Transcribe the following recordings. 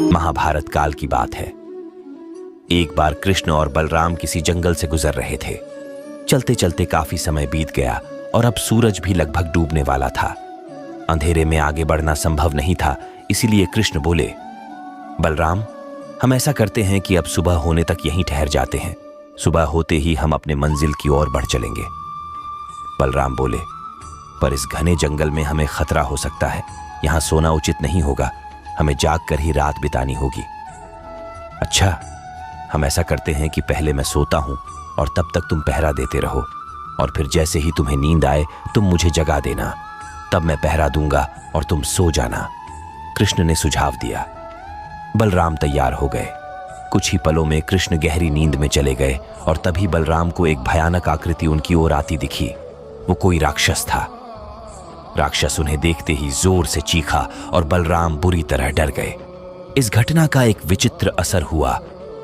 महाभारत काल की बात है। एक बार कृष्ण और बलराम किसी जंगल से गुजर रहे थे। चलते चलते काफी समय बीत गया और अब सूरज भी लगभग डूबने वाला था। अंधेरे में आगे बढ़ना संभव नहीं था, इसीलिए कृष्ण बोले, बलराम, हम ऐसा करते हैं कि अब सुबह होने तक यहीं ठहर जाते हैं। सुबह होते ही हम अपने मंजिल की ओर बढ़ चलेंगे। बलराम बोले, पर इस घने जंगल में हमें खतरा हो सकता है। यहाँ सोना उचित नहीं होगा, हमें जाग कर ही रात बितानी होगी। अच्छा, हम ऐसा करते हैं कि पहले मैं सोता हूं और तब तक तुम पहरा देते रहो, और फिर जैसे ही तुम्हें नींद आए तुम मुझे जगा देना, तब मैं पहरा दूंगा और तुम सो जाना। कृष्ण ने सुझाव दिया। बलराम तैयार हो गए। कुछ ही पलों में कृष्ण गहरी नींद में चले गए और तभी बलराम को एक भयानक आकृति उनकी ओर आती दिखी। वो कोई राक्षस था। राक्षस उन्हें देखते ही जोर से चीखा और बलराम बुरी तरह डर गए। इस घटना का एक विचित्र असर हुआ।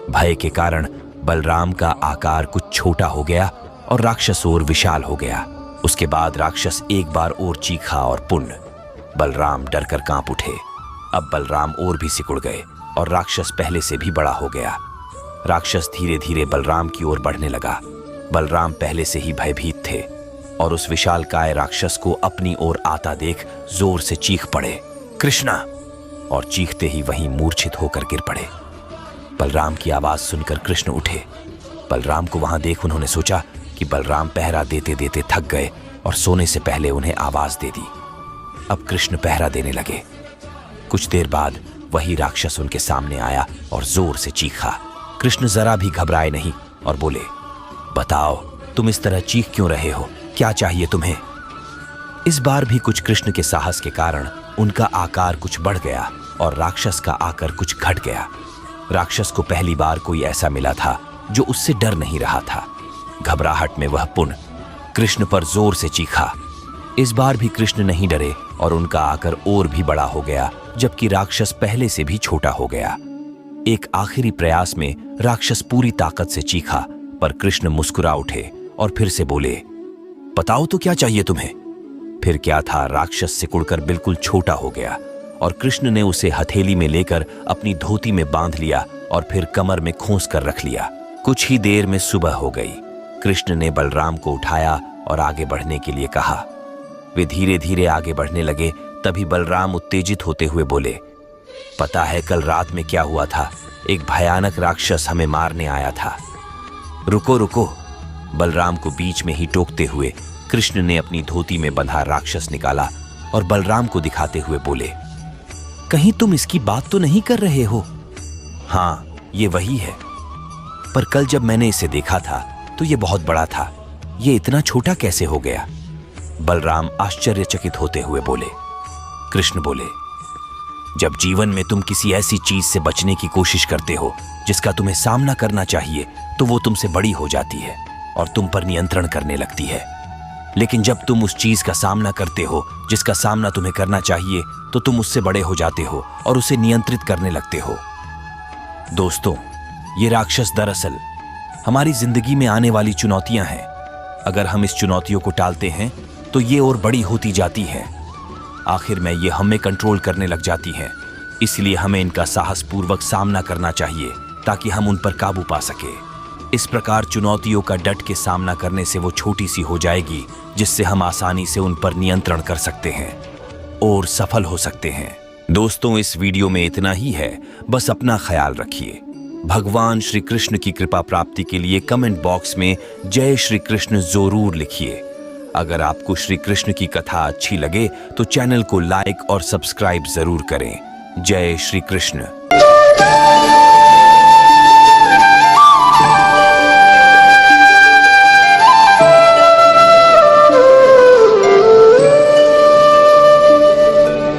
भय के कारण बलराम का आकार कुछ छोटा हो गया और राक्षस और विशाल हो गया। उसके बाद राक्षस एक बार और चीखा और पुण्य। बलराम डरकर कांप उठे। अब बलराम और भी सिकुड़ गए और राक्षस पहले से भी बड़ा हो गया। राक्षस धीरे धीरे बलराम की ओर बढ़ने लगा। बलराम पहले से ही भयभीत थे और उस विशालकाय राक्षस को अपनी ओर आता देख जोर से चीख पड़े, कृष्णा! और चीखते ही वहीं मूर्छित होकर गिर पड़े। बलराम की आवाज सुनकर कृष्ण उठे। बलराम को वहां देख उन्होंने सोचा कि बलराम पहरा देते देते थक गए और सोने से पहले उन्हें आवाज दे दी। अब कृष्ण पहरा देने लगे। कुछ देर बाद वही राक्षस उनके सामने आया और जोर से चीखा। कृष्ण जरा भी घबराए नहीं और बोले, बताओ, तुम इस तरह चीख क्यों रहे हो? क्या चाहिए तुम्हें? इस बार भी कुछ कृष्ण के साहस के कारण उनका आकार कुछ बढ़ गया और राक्षस का आकार कुछ घट गया। राक्षस को पहली बार कोई ऐसा मिला था जो उससे डर नहीं रहा था। घबराहट में वह पुण्य कृष्ण पर जोर से चीखा। इस बार भी कृष्ण नहीं डरे और उनका आकार और भी बड़ा हो गया, जबकि राक्षस पहले से भी छोटा हो गया। एक आखिरी प्रयास में राक्षस पूरी ताकत से चीखा, पर कृष्ण मुस्कुरा उठे और फिर से बोले, बताओ तो क्या चाहिए तुम्हें? फिर क्या था, राक्षस सिकुड़कर बिल्कुल छोटा हो गया और कृष्ण ने उसे हथेली में लेकर अपनी धोती में बांध लिया और फिर कमर में खोस कर रख लिया। कुछ ही देर में सुबह हो गई। कृष्ण ने बलराम को उठाया और आगे बढ़ने के लिए कहा। वे धीरे धीरे आगे बढ़ने लगे। तभी बलराम उत्तेजित होते हुए बोले, पता है कल रात में क्या हुआ था? एक भयानक राक्षस हमें मारने आया था। रुको रुको! बलराम को बीच में ही टोकते हुए कृष्ण ने अपनी धोती में बंधा राक्षस निकाला और बलराम को दिखाते हुए बोले, कहीं तुम इसकी बात तो नहीं कर रहे हो? हाँ, ये वही है, पर कल जब मैंने इसे देखा था तो ये बहुत बड़ा था। ये इतना छोटा कैसे हो गया? बलराम आश्चर्यचकित होते हुए बोले। कृष्ण बोले, जब जीवन में तुम किसी ऐसी चीज से बचने की कोशिश करते हो जिसका तुम्हें सामना करना चाहिए, तो वो तुमसे बड़ी हो जाती है और तुम पर नियंत्रण करने लगती है। लेकिन जब तुम उस चीज का सामना करते हो जिसका सामना तुम्हें करना चाहिए, तो तुम उससे बड़े हो जाते हो और उसे नियंत्रित करने लगते हो। दोस्तों, ये राक्षस दरअसल हमारी जिंदगी में आने वाली चुनौतियां हैं। अगर हम इस चुनौतियों को टालते हैं तो ये और बड़ी होती जाती हैं। आखिर में ये हमें कंट्रोल करने लग जाती हैं। इसलिए हमें इनका साहसपूर्वक सामना करना चाहिए ताकि हम उन पर काबू पा सके। इस प्रकार चुनौतियों का डट के सामना करने से वो छोटी सी हो जाएगी, जिससे हम आसानी से उन पर नियंत्रण कर सकते हैं और सफल हो सकते हैं। दोस्तों, इस वीडियो में इतना ही है। बस अपना ख्याल रखिए। भगवान श्री कृष्ण की कृपा प्राप्ति के लिए कमेंट बॉक्स में जय श्री कृष्ण जरूर लिखिए। अगर आपको श्री कृष्ण की कथा अच्छी लगे तो चैनल को लाइक और सब्सक्राइब जरूर करें। जय श्री कृष्ण।